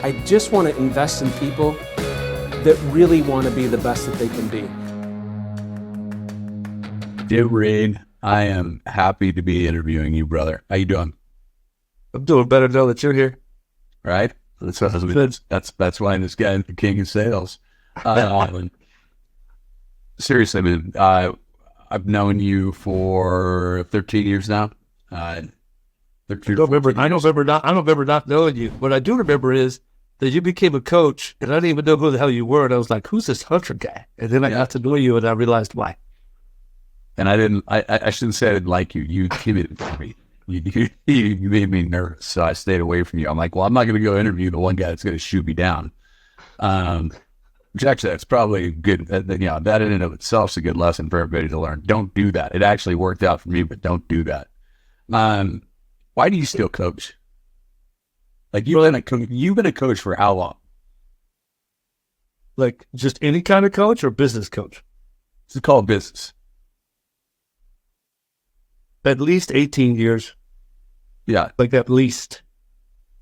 I just want to invest in people that really want to be the best that they can be. Dear Reed, I am happy to be interviewing you, brother. How you doing? I'm doing better now that you're here. Right? That's why this guy is the king of sales. Seriously, man, I've known you for 13 years now. I don't remember not knowing you. What I do remember is that you became a coach, and I didn't even know who the hell you were. And I was like, "Who's this Hunter guy?" And then I got to know you, and I realized why. And I shouldn't say I didn't like you. You intimidated me. You made me nervous, so I stayed away from you. I'm like, well, I'm not going to go interview the one guy that's going to shoot me down. Which actually, that's probably good. That in and of itself is a good lesson for everybody to learn. Don't do that. It actually worked out for me, but don't do that. Why do you still coach? Like you've been a coach for how long? Like just any kind of coach or business coach? It's called business. At least 18 years. Yeah. Like at least.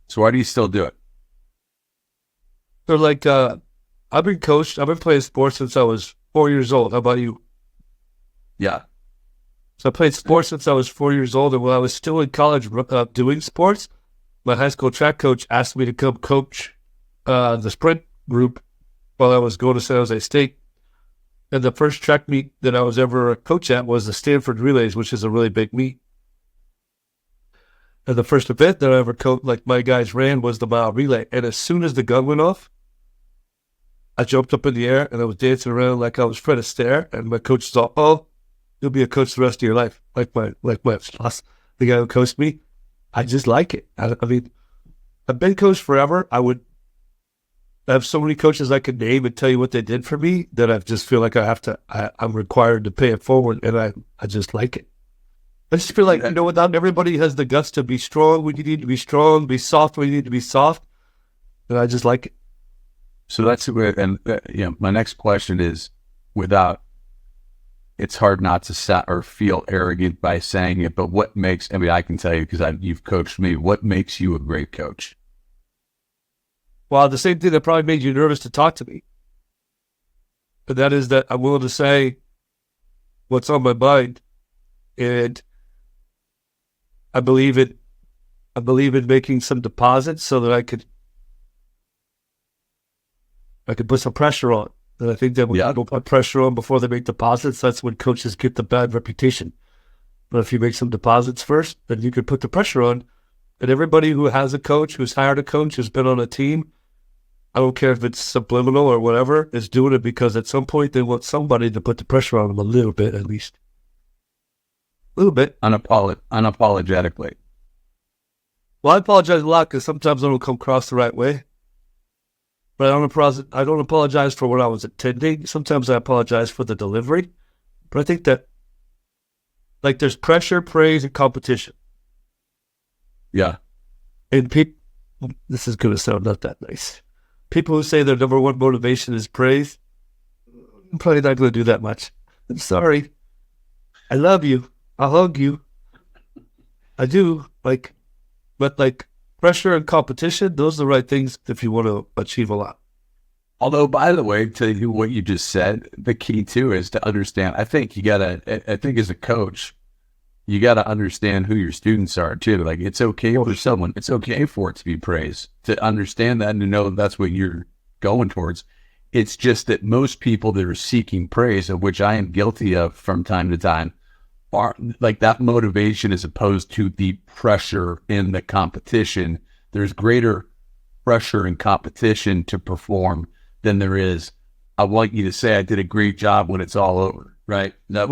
So why do you still do it? So like, I've been playing sports since I was 4 years old. How about you? Yeah. So I played sports since I was 4 years old. And when I was still in college doing sports, my high school track coach asked me to come coach the sprint group while I was going to San Jose State. And the first track meet that I was ever a coach at was the Stanford Relays, which is a really big meet. And the first event that I ever coached, like my guys ran, was the mile relay. And as soon as the gun went off, I jumped up in the air and I was dancing around like I was Fred Astaire. And my coach thought, "Oh, you'll be a coach the rest of your life." Like my boss, the guy who coached me. I just like it. I mean, I've been coached forever. I have so many coaches I could name and tell you what they did for me that I just feel like I'm required to pay it forward, and I just like it. I just feel like, not everybody has the guts to be strong when you need to be strong, be soft when you need to be soft, and I just like it. So that's where, and my next question is, it's hard not to or feel arrogant by saying it, but what makes, I can tell you because you've coached me, what makes you a great coach? Well, the same thing that probably made you nervous to talk to me. But that is that I'm willing to say what's on my mind. And I believe in making some deposits so that I could put some pressure on. And I think that when people put pressure on before they make deposits, that's when coaches get the bad reputation. But if you make some deposits first, then you can put the pressure on. And everybody who has a coach, who's hired a coach, who's been on a team, I don't care if it's subliminal or whatever, is doing it because at some point they want somebody to put the pressure on them a little bit, at least. A little bit. Unapologetically. Well, I apologize a lot because sometimes I don't come across the right way. But I don't apologize for what I was intending. Sometimes I apologize for the delivery. But I think that, like, there's pressure, praise, and competition. Yeah. And this is going to sound not that nice. People who say their number one motivation is praise, I'm probably not going to do that much. I'm sorry. I love you. I'll hug you. I do. But pressure and competition, those are the right things if you want to achieve a lot. Although, by the way, to you, what you just said, the key too is to understand. I think as a coach, you got to understand who your students are too. Like, it's okay for it to be praised, to understand that and to know that's what you're going towards. It's just that most people that are seeking praise, of which I am guilty of from time to time, are like that motivation as opposed to the pressure in the competition. There's greater pressure and competition to perform than there is, I want you to say I did a great job when it's all over, right? No,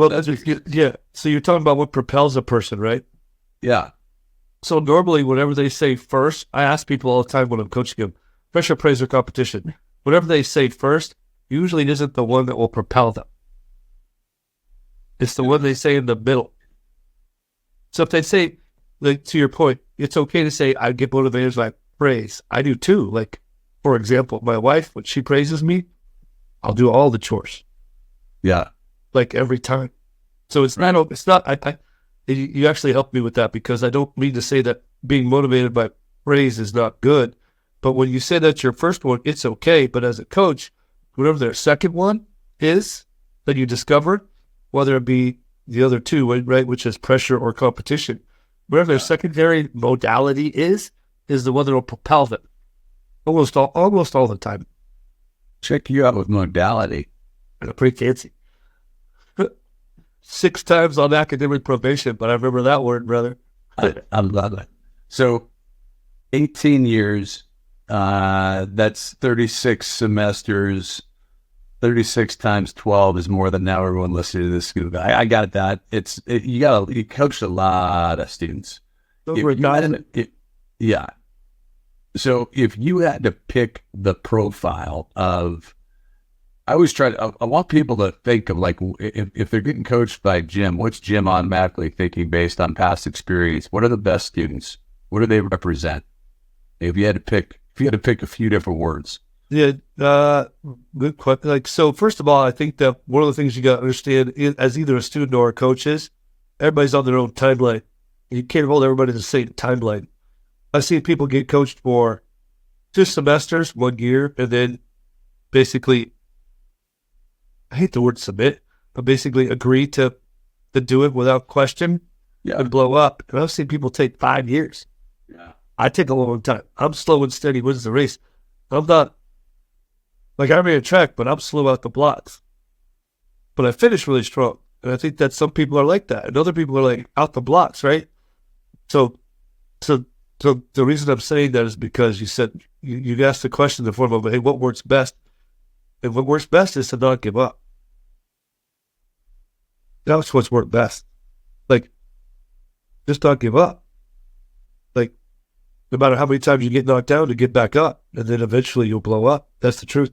yeah. So you're talking about what propels a person, right? Yeah. So normally, whatever they say first, I ask people all the time when I'm coaching them, pressure, praise, or competition. Whatever they say first usually isn't the one that will propel them. It's the one they say in the middle. So if they say, like, to your point, it's okay to say, I get motivated by praise. I do too. Like, for example, my wife, when she praises me, I'll do all the chores. Yeah. Like every time. So it's not, you actually helped me with that because I don't mean to say that being motivated by praise is not good. But when you say that's your first one, it's okay. But as a coach, whatever their second one is that you discovered, whether it be the other two, right, which is pressure or competition, whatever their secondary modality is the one that will propel them almost all the time. Check you out with modality. Pretty fancy. 6 times on academic probation, but I remember that word, brother. I love it. So 18 years, that's 36 semesters. 36 times 12 is more than now everyone listening to this school. I got that. You coached a lot of students. Yeah. So if you had to pick the profile of, I want people to think of like, if they're getting coached by Jim, what's Jim automatically thinking based on past experience? What are the best students? What do they represent? If you had to pick a few different words. Yeah, good question. Like, so first of all, I think that one of the things you got to understand as either a student or a coach is everybody's on their own timeline. You can't hold everybody to the same timeline. I've seen people get coached for 2 semesters, 1 year, and then basically, I hate the word submit, but basically agree to do it without question and blow up. And I've seen people take 5 years. Yeah. I take a long time. I'm slow and steady wins the race. I'm not, like I ran a track, but I'm slow out the blocks. But I finish really strong. And I think that some people are like that. And other people are like out the blocks, right? So the reason I'm saying that is because you said, you asked the question in the form of, hey, what works best? And what works best is to not give up. That's what's worked best. Like, just not give up. Like, no matter how many times you get knocked down, to get back up, and then eventually you'll blow up. That's the truth.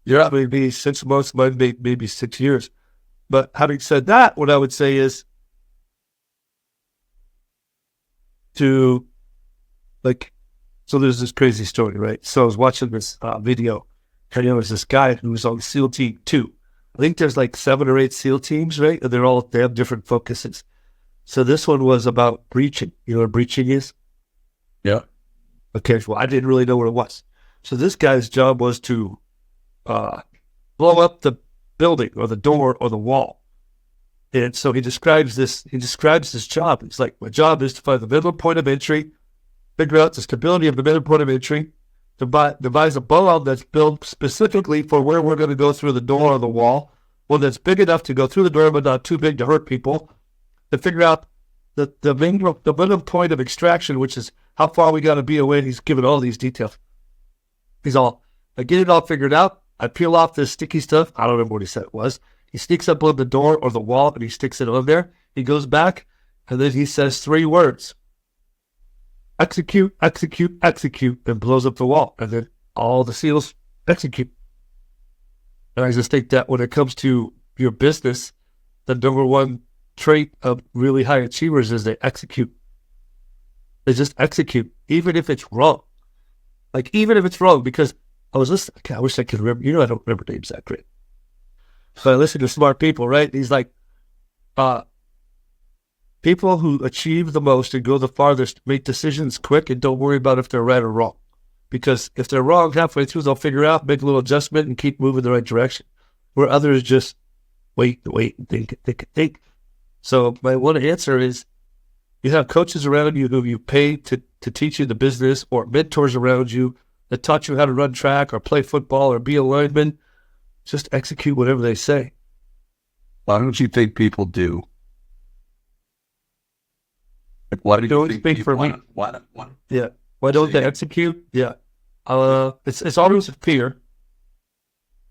You're out maybe 6 months, maybe 6 years. But having said that, what I would say is to, like, so there's this crazy story, right? So I was watching this video, and there was this guy who was on SEAL Team 2. I think there's like 7 or 8 SEAL teams, right? And they have different focuses. So this one was about breaching. You know what breaching is? Yeah. Okay, well, I didn't really know what it was. So this guy's job was to blow up the building or the door or the wall. And so he describes this job. It's like, my job is to find the middle point of entry, figure out the stability of the middle point of entry, devise a bomb that's built specifically for where we're going to go through the door or the wall, one that's big enough to go through the door but not too big to hurt people, to figure out the middle point of extraction, which is how far we got to be away. He's given all these details. He's all, I get it all figured out. I peel off this sticky stuff. I don't remember what he said it was. He sneaks up on the door or the wall and he sticks it on there. He goes back and then he says 3 words. Execute, execute, execute, and blows up the wall. And then all the SEALs execute. And I just think that when it comes to your business, the number one trait of really high achievers is they execute. They just execute, even if it's wrong. Like, even if it's wrong, because I was listening, I wish I could remember, I don't remember names that great. So I listen to smart people, right? He's like, people who achieve the most and go the farthest make decisions quick and don't worry about if they're right or wrong. Because if they're wrong halfway through, they'll figure out, make a little adjustment, and keep moving the right direction. Where others just wait, and think. So my one answer is, you have coaches around you who you pay to teach you the business, or mentors around you that taught you how to run track or play football or be a lineman. Just execute whatever they say. Why don't you think people do? Like, why do you think speak for me? Why Yeah. Why don't they execute? Yeah. It's always a fear.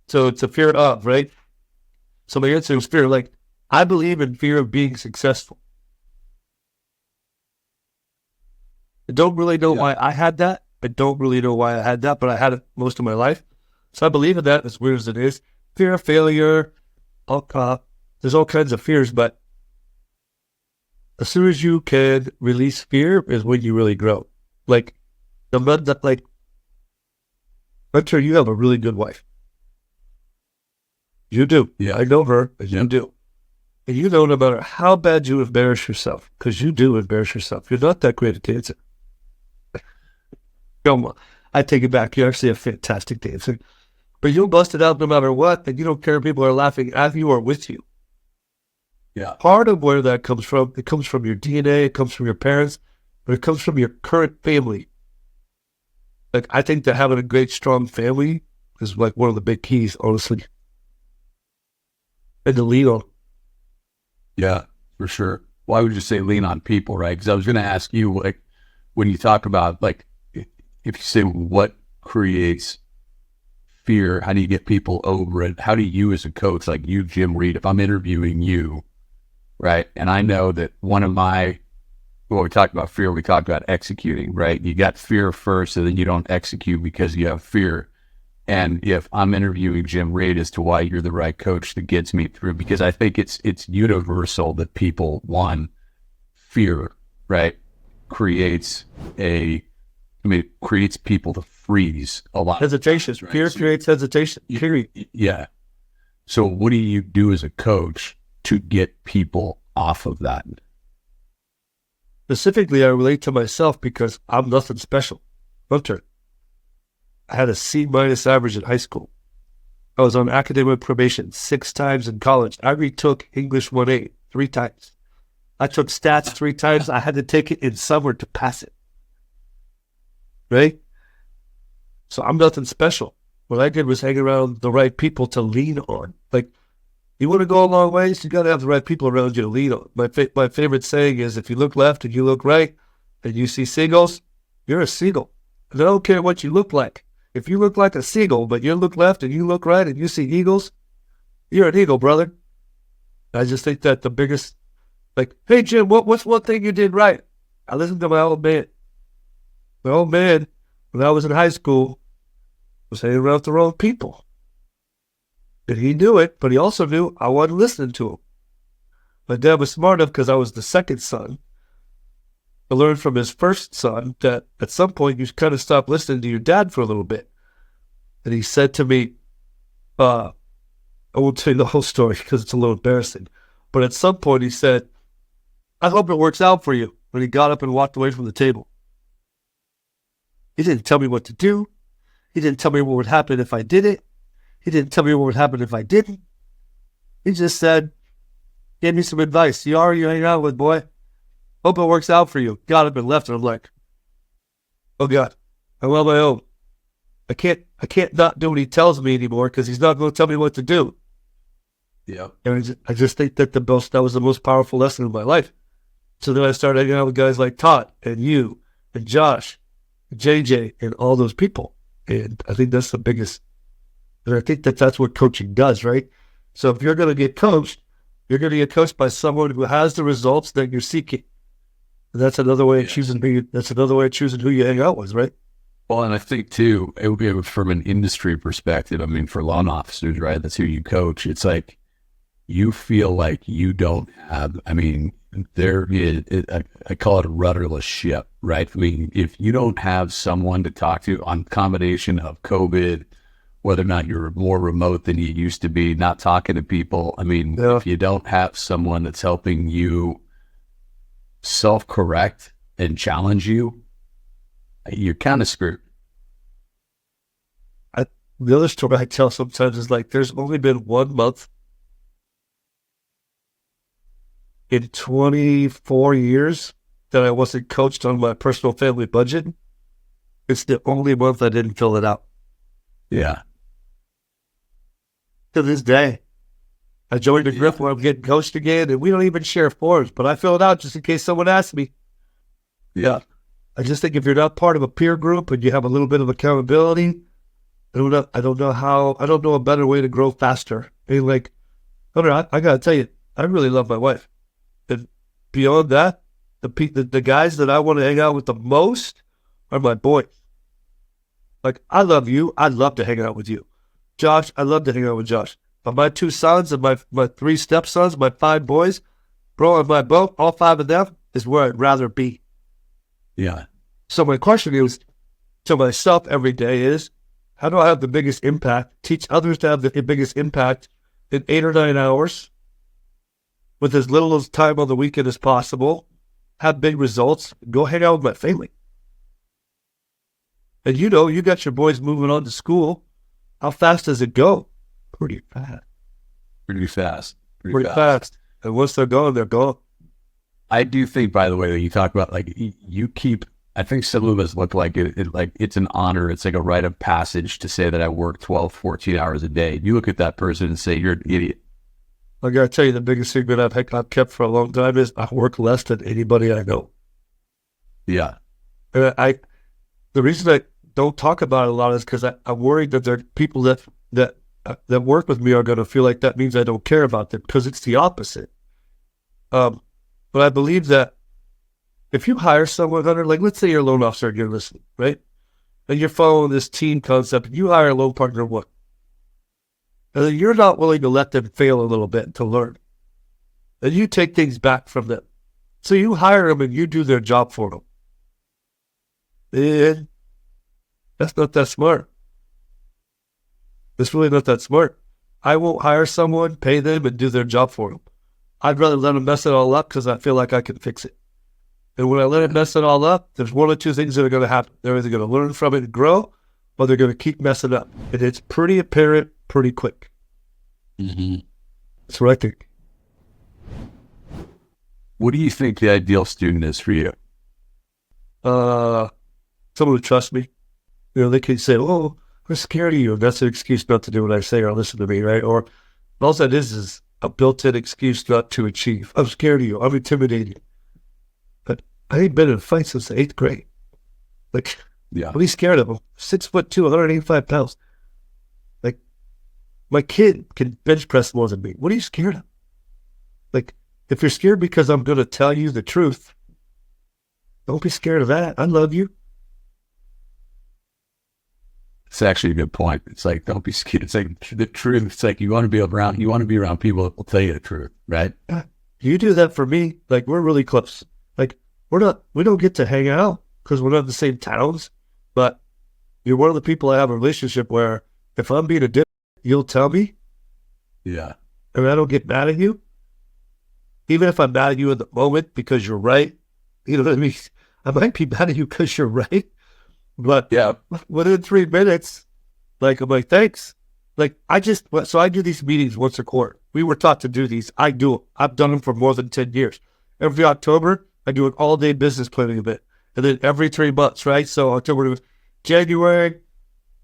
So it's a fear of, right? So my answer is fear. Like, I believe in fear of being successful. I don't really know why I had that. But I had it most of my life. So I believe in that, as weird as it is. Fear of failure. There's all kinds of fears, but as soon as you can release fear is when you really grow. Like, Hunter, you have a really good wife. You do. Yeah. I know her, and you do. And you know, no matter how bad you embarrass yourself, because you do embarrass yourself, you're not that great a dancer. Come on. I take it back. You're actually a fantastic dancer. But you'll bust it out no matter what, and you don't care if people are laughing at you or with you. Yeah. Part of where that comes from, it comes from your DNA, it comes from your parents, but it comes from your current family. Like, I think that having a great, strong family is like one of the big keys, honestly. And to lean on. Yeah, for sure. Why would you say lean on people, right? Because I was going to ask you, like, when you talk about, like, if you say what creates fear, how do you get people over it? How do you as a coach, like you, Jim Reed, if I'm interviewing you, right? And I know that one of my, well, we talked about fear, we talked about executing, right? You got fear first, so then you don't execute because you have fear. And if I'm interviewing Jim Reed as to why you're the right coach that gets me through, because I think it's universal that people, one, fear, right, creates people to freeze a lot. Hesitation. Right? Fear creates hesitation. Period. Yeah. So what do you do as a coach to get people off of that? Specifically, I relate to myself because I'm nothing special. Hunter. I had a C- average in high school. I was on academic probation 6 times in college. I retook English 1A 3 times. I took stats 3 times. I had to take it in summer to pass it. Right? So I'm nothing special. What I did was hang around the right people to lean on. Like, you want to go a long ways, you got to have the right people around you to lean on. My favorite saying is, if you look left and you look right and you see seagulls, you're a seagull. And I don't care what you look like. If you look like a seagull, but you look left and you look right and you see eagles, you're an eagle, brother. I just think that the biggest, like, hey, Jim, what's one thing you did right? I listened to my old man. My old man, when I was in high school, was hanging around with the wrong people. And he knew it, but he also knew I wasn't listening to him. My dad was smart enough, because I was the second son, to learn from his first son that at some point you kind of stop listening to your dad for a little bit. And he said to me, I won't tell you the whole story because it's a little embarrassing, but at some point he said, I hope it works out for you. When he got up and walked away from the table. He didn't tell me what to do. He didn't tell me what would happen if I did it. He didn't tell me what would happen if I didn't. He just said, gave me some advice. You are you hang out with, boy. Hope it works out for you. Got up and left, and I'm like, oh God, I'm on my own. I can't not do what he tells me anymore because he's not going to tell me what to do. Yeah. And I just think that that was the most powerful lesson of my life. So then I started hanging out with guys like Todd and you and Josh, and JJ, and all those people. And I think that's the biggest. And I think that that's what coaching does, right? So if you're going to get coached, you're going to get coached by someone who has the results that you're seeking. And that's another way of choosing who you hang out with, right? Well, and I think too, it would be from an industry perspective. I mean, for loan officers, right? That's who you coach. It's like you feel like you don't have. I mean, I call it a rudderless ship, right? I mean, if you don't have someone to talk to on combination of COVID, whether or not you're more remote than you used to be, not talking to people. I mean, if you don't have someone that's helping you self-correct and challenge you, you're kind of screwed. The other story I tell sometimes is like, there's only been 1 month in 24 years that I wasn't coached on my personal family budget. It's the only month I didn't fill it out. Yeah. To this day, I joined a group where I'm getting coached again, and we don't even share forms, but I fill it out just in case someone asks me. Yeah. I just think if you're not part of a peer group and you have a little bit of accountability, I don't know a better way to grow faster. I mean, like, Hunter, I gotta tell you, I really love my wife. And beyond that, the guys that I want to hang out with the most are my boys. Like, I love you. I'd love to hang out with you. Josh, I'd love to hang out with Josh. But my 2 sons and my 3 stepsons, my 5 boys, bro, on my boat, all 5 of them is where I'd rather be. Yeah. So my question is to myself every day is, how do I have the biggest impact, teach others to have the biggest impact in 8 or 9 hours with as little as time on the weekend as possible, have big results, go hang out with my family. And you know, you got your boys moving on to school. How fast does it go? Pretty fast. Pretty fast. Pretty fast. And once they're gone, they're gone. I do think, by the way, that you talk about, like, you keep, I think some of us look like it like it's an honor. It's like a rite of passage to say that I work 12, 14 hours a day. You look at that person and say, you're an idiot. I got to tell you, the biggest secret I've kept for a long time is I work less than anybody I know. Yeah. And the reason I don't talk about it a lot is because I'm worried that there are people that work with me are going to feel like that means I don't care about them, because it's the opposite. But I believe that if you hire someone, Hunter, like let's say you're a loan officer and you're listening, right? And you're following this team concept, and you hire a loan partner one. And then you're not willing to let them fail a little bit to learn. And you take things back from them. So you hire them and you do their job for them. And that's not that smart. It's really not that smart. I won't hire someone, pay them, and do their job for them. I'd rather let them mess it all up because I feel like I can fix it. And when I let it mess it all up, there's one or two things that are going to happen. They're either going to learn from it and grow, or they're going to keep messing up. And it's pretty apparent pretty quick. Mm-hmm. That's what I think. What do you think the ideal student is for you? Someone who trusts me. You know, they can say, "Oh, I'm scared of you." And that's an excuse not to do what I say or listen to me, right? Or all that is a built-in excuse not to achieve. I'm scared of you. I'm intimidated. But I ain't been in a fight since the 8th grade. Like, Yeah. what are you scared of? I'm 6'2", 185 pounds. Like, my kid can bench press more than me. What are you scared of? Like, if you're scared because I'm going to tell you the truth, don't be scared of that. I love you. It's actually a good point. It's like, don't be scared. It's like the truth. It's like you want to be around people that will tell you the truth, right? You do that for me. Like, we're really close. Like, we don't get to hang out because we're not in the same towns, but you're one of the people I have a relationship where if I'm being a dick, you'll tell me. Yeah. And I don't get mad at you. Even if I'm mad at you in the moment because you're right. You know what I mean? I might be mad at you because you're right. But yeah, within 3 minutes, like, I'm like, thanks. Like, so I do these meetings once a quarter. We were taught to do these. I do them. I've done them for more than 10 years. Every October, I do an all-day business planning event. And then every 3 months, right? So October was January,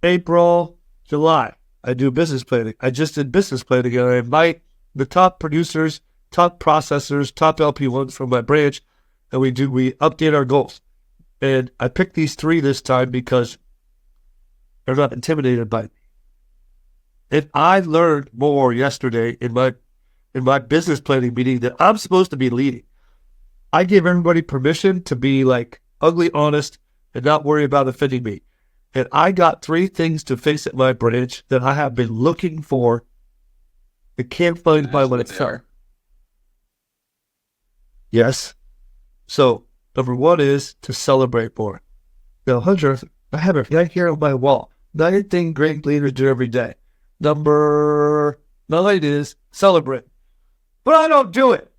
April, July. I do business planning. I just did business planning, and I invite the top producers, top processors, top LP1s from my branch, and we update our goals. And I picked these 3 this time because they're not intimidated by me. And I learned more yesterday in my business planning meeting that I'm supposed to be leading. I gave everybody permission to be like ugly honest and not worry about offending me. And I got 3 things to fix at my branch that I have been looking for and can't find by what it's for. Yes. So, number 1 is to celebrate more. Now, Hunter, I have it right here on my wall. 9 things great leaders do every day. Number 9 is celebrate. But I don't do it.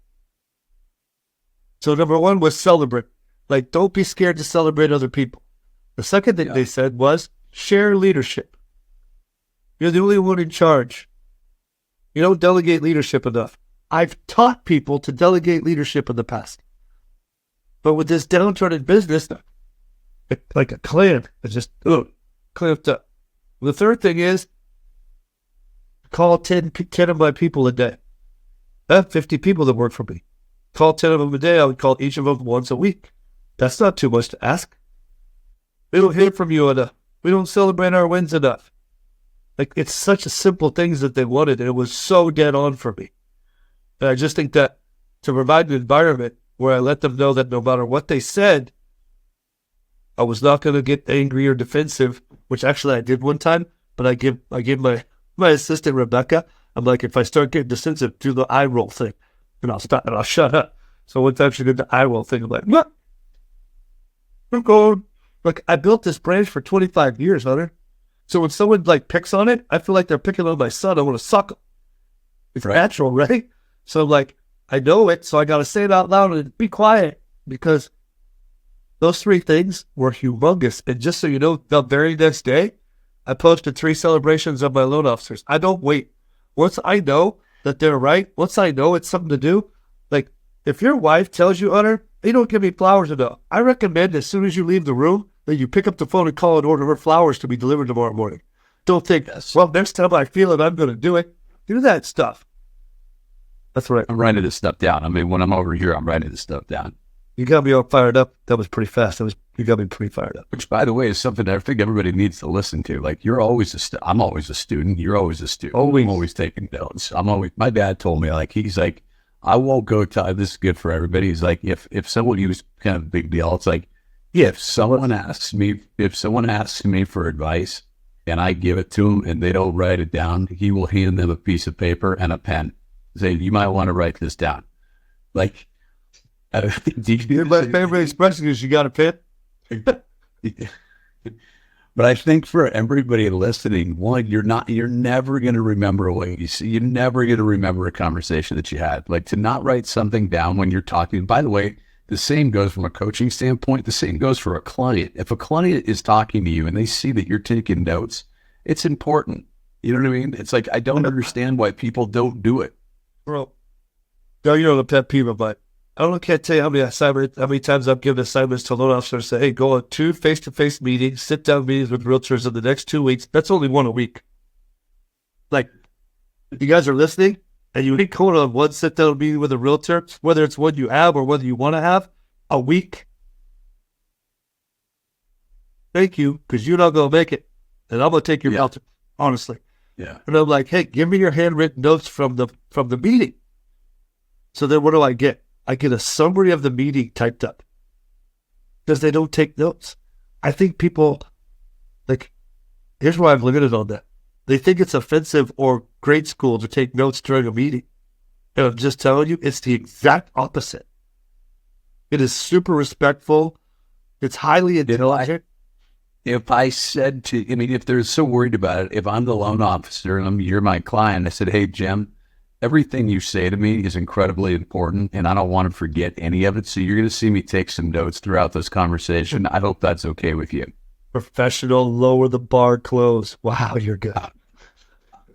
So number 1 was celebrate. Like, don't be scared to celebrate other people. The second thing they said was share leadership. You're the only one in charge. You don't delegate leadership enough. I've taught people to delegate leadership in the past. But with this downturn in business, it's like a clam. It's just clamped up. The third thing is call 10 of my people a day. I have 50 people that work for me. Call 10 of them a day. I would call each of them once a week. That's not too much to ask. We don't hear from you enough. We don't celebrate our wins enough. Like, it's such a simple things that they wanted, and it was so dead on for me. And I just think that to provide an environment where I let them know that no matter what they said, I was not going to get angry or defensive, which actually I did one time, but I give my assistant, Rebecca, I'm like, if I start getting defensive, do the eye roll thing, and I'll stop and I'll shut up. So one time she did the eye roll thing, I'm like, what? I'm going. Like, I built this branch for 25 years, Hunter. So when someone like picks on it, I feel like they're picking on my son. I want to suck them. It's natural, right? So like, I know it, so I got to say it out loud and be quiet because Those 3 things were humongous. And just so you know, the very next day, I posted 3 celebrations of my loan officers. I don't wait. Once I know that they're right, once I know it's something to do, like if your wife tells you, Hunter, you don't give me flowers enough, I recommend as soon as you leave the room that you pick up the phone and call and order her flowers to be delivered tomorrow morning. Don't think, well, next time I feel it, I'm going to do it. Do that stuff. That's right. I'm writing this stuff down. I mean, when I'm over here, I'm writing this stuff down. You got me all fired up. That was pretty fast. You got me pretty fired up. Which, by the way, is something that I think everybody needs to listen to. Like, you're always I'm always a student. You're always a student. Always. I'm always taking notes. My dad told me, like, he's like, I won't go to, this is good for everybody. He's like, if someone, he was kind of a big deal. It's like, if someone asks me for advice and I give it to them and they don't write it down, he will hand them a piece of paper and a pen. Say, you might want to write this down. Like, my favorite expression is you got a pen. But I think for everybody listening, one, you're never going to remember what you see. You're never going to remember a conversation that you had. Like, to not write something down when you're talking. By the way, the same goes from a coaching standpoint. The same goes for a client. If a client is talking to you and they see that you're taking notes, it's important. You know what I mean? It's like, I don't understand why people don't do it. Bro, no, you know the pet peeve of mine. Can't tell you how many times I've given assignments to loan officers, say, hey, go on 2 face-to-face meetings, sit-down meetings with realtors in the next 2 weeks. That's only 1 a week. Like, you guys are listening, and you ain't going on 1 sit-down meeting with a realtor, whether it's one you have or whether you want to have, a week. Thank you, because you're not going to make it. And I'm going to take your realtor, honestly. Yeah. And I'm like, hey, give me your handwritten notes from the meeting. So then what do I get? I get a summary of the meeting typed up because they don't take notes. I think people, like, here's why I'm limited on that. They think it's offensive or grade school to take notes during a meeting. And I'm just telling you, it's the exact opposite. It is super respectful. It's highly intelligent. If I said if they're so worried about it, if I'm the loan officer and you're my client, I said, hey, Jim, everything you say to me is incredibly important, and I don't want to forget any of it. So you're going to see me take some notes throughout this conversation. I hope that's okay with you. Professional, lower the bar, close. Wow, you're good.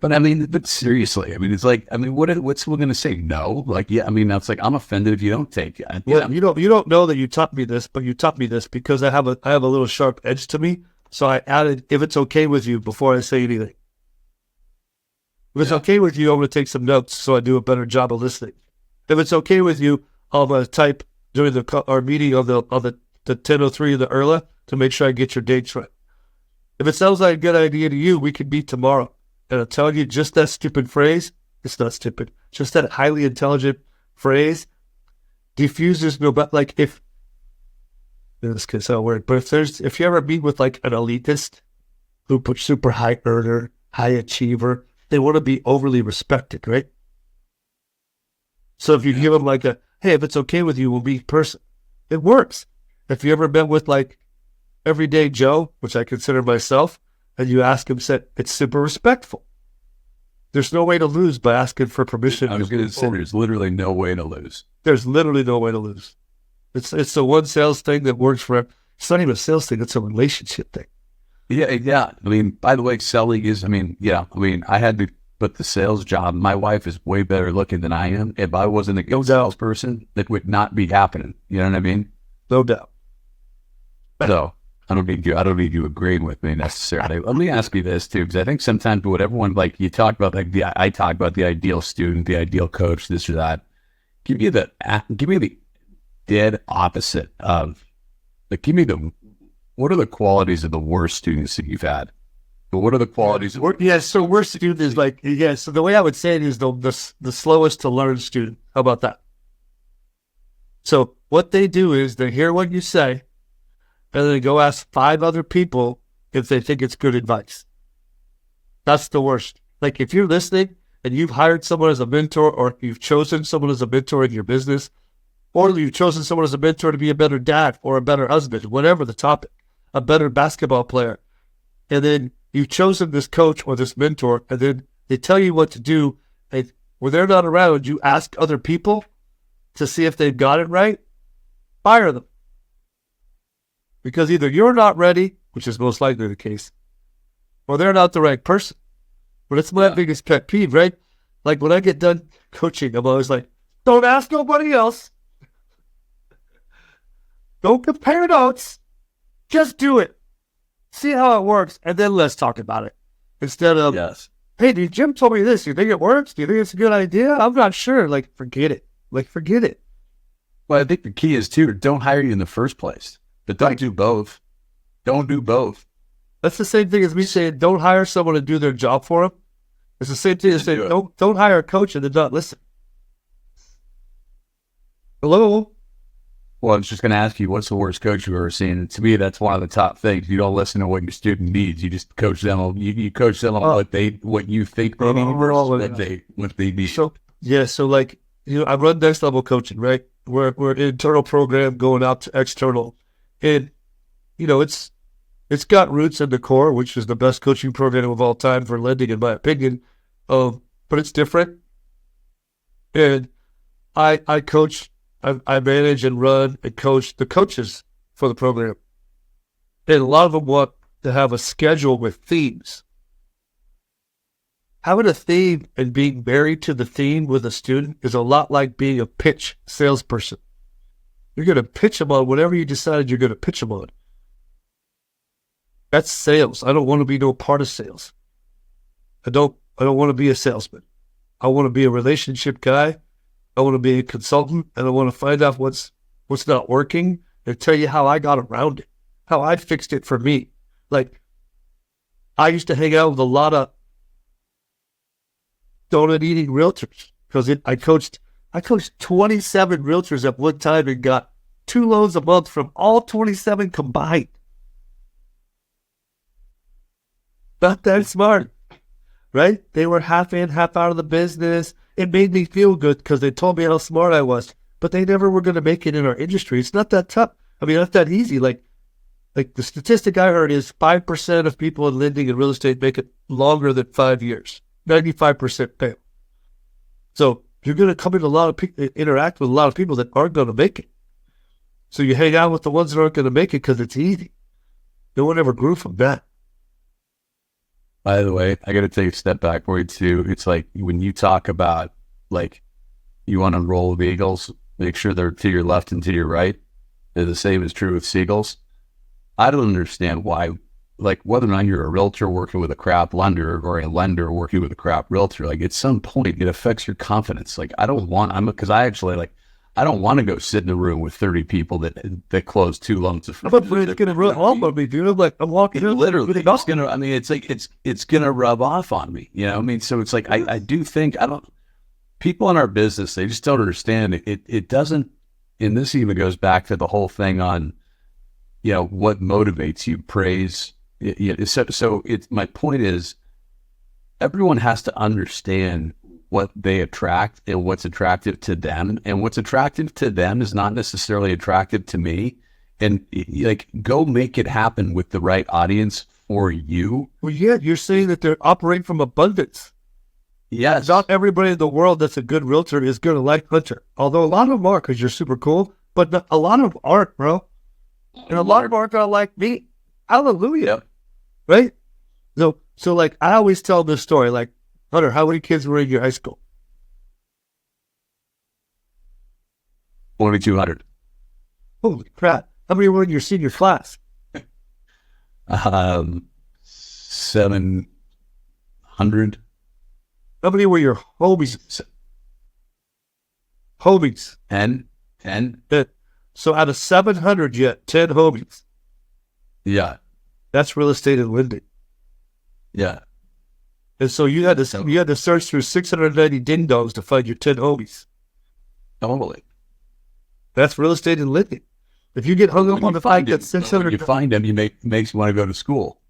But I mean, but seriously, I mean, it's like, I mean, what's someone going to say? No, like, yeah, I mean, that's like, I'm offended if you don't take it. Well, you don't know that you taught me this, but you taught me this because I have a little sharp edge to me. So I added, if it's okay with you, before I say anything. If it's okay with you, I'm going to take some notes so I do a better job of listening. If it's okay with you, I'm going to type during our meeting on the 10:03 of the ERLA to make sure I get your dates right. If it sounds like a good idea to you, we could meet tomorrow. And I'm telling you, just that stupid phrase, it's not stupid, just that highly intelligent phrase diffuses no, but like if, this could sound weird, but if you ever meet with like an elitist who puts super high earner, high achiever, they want to be overly respected, right? So if you give them like hey, if it's okay with you, we'll meet in person. It works. If you ever met with like everyday Joe, which I consider myself, and you ask him, said it's super respectful. There's no way to lose by asking for permission. I was going to say, there's literally no way to lose. There's literally no way to lose. It's the one sales thing that works for. It's not even a sales thing. It's a relationship thing. Yeah. I mean, by the way, selling is, I had to put the sales job. My wife is way better looking than I am. If I wasn't a good salesperson, that would not be happening. You know what I mean? No doubt. So I don't need you agreeing with me necessarily. Let me ask you this too, because I think sometimes what everyone, like, you talk about, like, I talk about the ideal student, the ideal coach, this or that. Give me the dead opposite of, like, what are the qualities of the worst students that you've had? But what are the qualities? So worst student is like, so the way I would say it is the slowest to learn student. How about that? So what they do is they hear what you say, and then they go ask 5 other people if they think it's good advice. That's the worst. Like, if you're listening and you've hired someone as a mentor, or you've chosen someone as a mentor in your business, or you've chosen someone as a mentor to be a better dad or a better husband, whatever the topic, a better basketball player, and then you've chosen this coach or this mentor, and then they tell you what to do, and when they're not around, you ask other people to see if they've got it right, fire them. because either you're not ready, which is most likely the case, or they're not the right person. But it's my biggest pet peeve, right? Like when I get done coaching, I'm always like, don't ask nobody else. Don't compare notes. Just do it. See how it works, and then let's talk about it. Instead of, hey, dude, Jim told me this. Do you think it works? Do you think it's a good idea? I'm not sure. Like, forget it. Forget it. Well, I think the key is, too, don't hire you in the first place. But don't do both. Don't do both. That's the same thing as me saying, don't hire someone to do their job for them. It's the same thing as saying, don't hire a coach and then not listen. Hello? Well, I was just going to ask you, what's the worst coach you've ever seen? And to me, that's one of the top things. You don't listen to what your student needs. You just coach them on. You coach them on what you think they need versus what they need. So like, I run next level coaching, right? We're an internal program going out to external, and it's got roots in the core, which is the best coaching program of all time for lending, in my opinion. But it's different, and I coach. I manage and run and coach the coaches for the program. And a lot of them want to have a schedule with themes. Having a theme and being married to the theme with a student is a lot like being a pitch salesperson. You're going to pitch them on whatever you decided you're going to pitch them on. That's sales. I don't want to be no part of sales. I don't want to be a salesman. I want to be a relationship guy. I want to be a consultant, and I want to find out what's not working and tell you how I got around it, how I fixed it for me. Like, I used to hang out with a lot of donut-eating realtors because I coached 27 realtors at one time and got 2 loans a month from all 27 combined. Not that smart, right? They were half in, half out of the business. It made me feel good because they told me how smart I was, but they never were going to make it in our industry. It's not that tough. I mean, not that easy. Like the statistic I heard is 5% of people in lending and real estate make it longer than 5 years. 95% fail. So you're going to come in interact with a lot of people that aren't going to make it. So you hang out with the ones that aren't going to make it because it's easy. No one ever grew from that. By the way, I got to take a step back for you too. It's like when you talk about like you want to roll with eagles, make sure they're to your left and to your right. And the same is true with seagulls. I don't understand why, like whether or not you're a realtor working with a crap lender or a lender working with a crap realtor, like at some point it affects your confidence. Like I don't want to go sit in a room with 30 people that close 2 loans. I'm gonna rub off on me, dude. I'm walking in. Literally, it's gonna. I mean, it's like it's gonna rub off on me. You know, I mean, so it's like I do think people in our business, they just don't understand it. It doesn't, and this even goes back to the whole thing on, what motivates you, praise. My point is, everyone has to understand what they attract and what's attractive to them. And what's attractive to them is not necessarily attractive to me. And like, go make it happen with the right audience for you. Well, yeah, you're saying that they're operating from abundance. Yes. Not everybody in the world that's a good realtor is going to like Hunter. Although a lot of them are because you're super cool, but a lot of them aren't, bro. And a lot of them aren't going to like me. Hallelujah. Yep. Right? So like, I always tell this story, like, Hunter, how many kids were in your high school? 2,200. Holy crap. How many were in your senior class? 700. How many were your homies? Homies. 10. So out of 700, you had 10 homies. Yeah. That's real estate and lending. Yeah. And so you had to search through 690 ding-dongs to find your 10 homies. Totally. That's real estate and lending. If you get hung up on the fact that 600... When you find them, makes you want to go to school.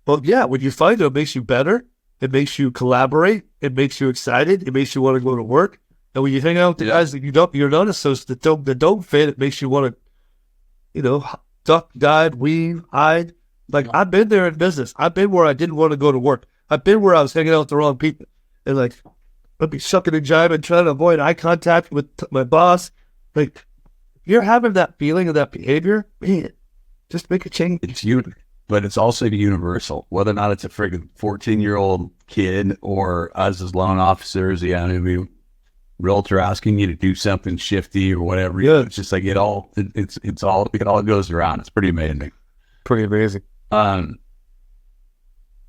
Well, yeah, when you find them, it makes you better. It makes you collaborate. It makes you excited. It makes you want to go to work. And when you hang out with the guys that you're not associated that don't fit, it makes you want to, duck, dive, weave, hide. Like, I've been there in business. I've been where I didn't want to go to work. I've been where I was hanging out with the wrong people. And like, I'd be shucking and jiving, trying to avoid eye contact with my boss. Like, if you're having that feeling of that behavior, man, Just make a change. But it's also universal, whether or not it's a friggin' 14-year-old kid or us as loan officers, maybe realtor asking you to do something shifty or whatever. Yeah. It's just like it all goes around. It's pretty amazing. Pretty amazing. What are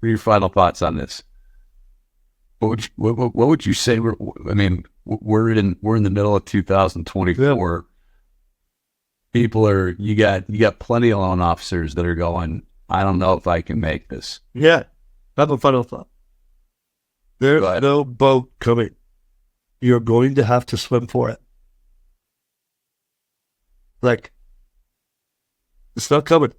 your final thoughts on this? What would you say? We're in the middle of 2024. Yeah. You got plenty of loan officers that are going, I don't know if I can make this. Yeah. I have a final thought. There's no boat coming. You're going to have to swim for it. Like, it's not coming.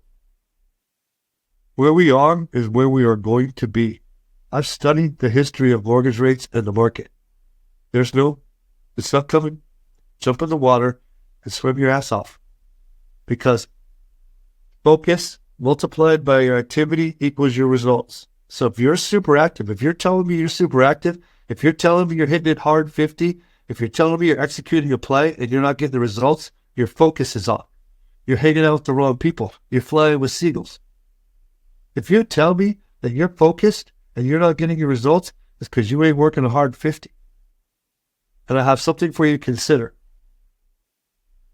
Where we are is where we are going to be. I've studied the history of mortgage rates and the market. It's not coming. Jump in the water and swim your ass off. Because focus multiplied by your activity equals your results. So if you're super active, if you're telling me you're super active, if you're telling me you're hitting it hard 50, if you're telling me you're executing a play and you're not getting the results, your focus is off. You're hanging out with the wrong people. You're flying with seagulls. If you tell me that you're focused and you're not getting your results, it's because you ain't working a hard 50. And I have something for you to consider.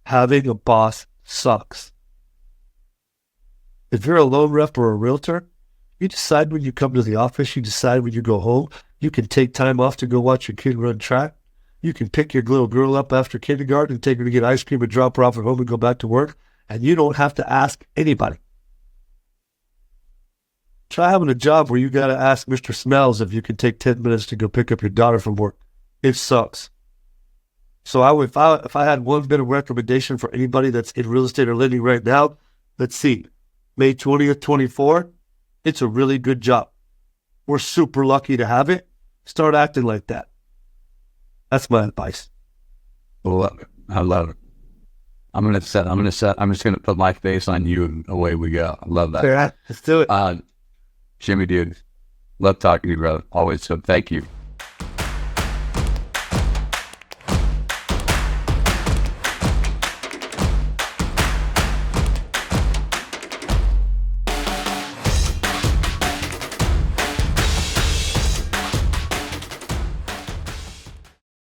Having a boss sucks. If you're a loan rep or a realtor, you decide when you come to the office, you decide when you go home. You can take time off to go watch your kid run track. You can pick your little girl up after kindergarten and take her to get ice cream and drop her off at home and go back to work. And you don't have to ask anybody. Try having a job where you got to ask Mr. Smells if you can take 10 minutes to go pick up your daughter from work. It sucks. So if I had one bit of recommendation for anybody that's in real estate or lending right now, let's see. May 20th, 24, it's a really good job. We're super lucky to have it. Start acting like that. That's my advice. I love it. I'm just going to put my face on you and away we go. I love that. Yeah, let's do it. Jimmy, dude, love talking to you, brother. Always. So thank you.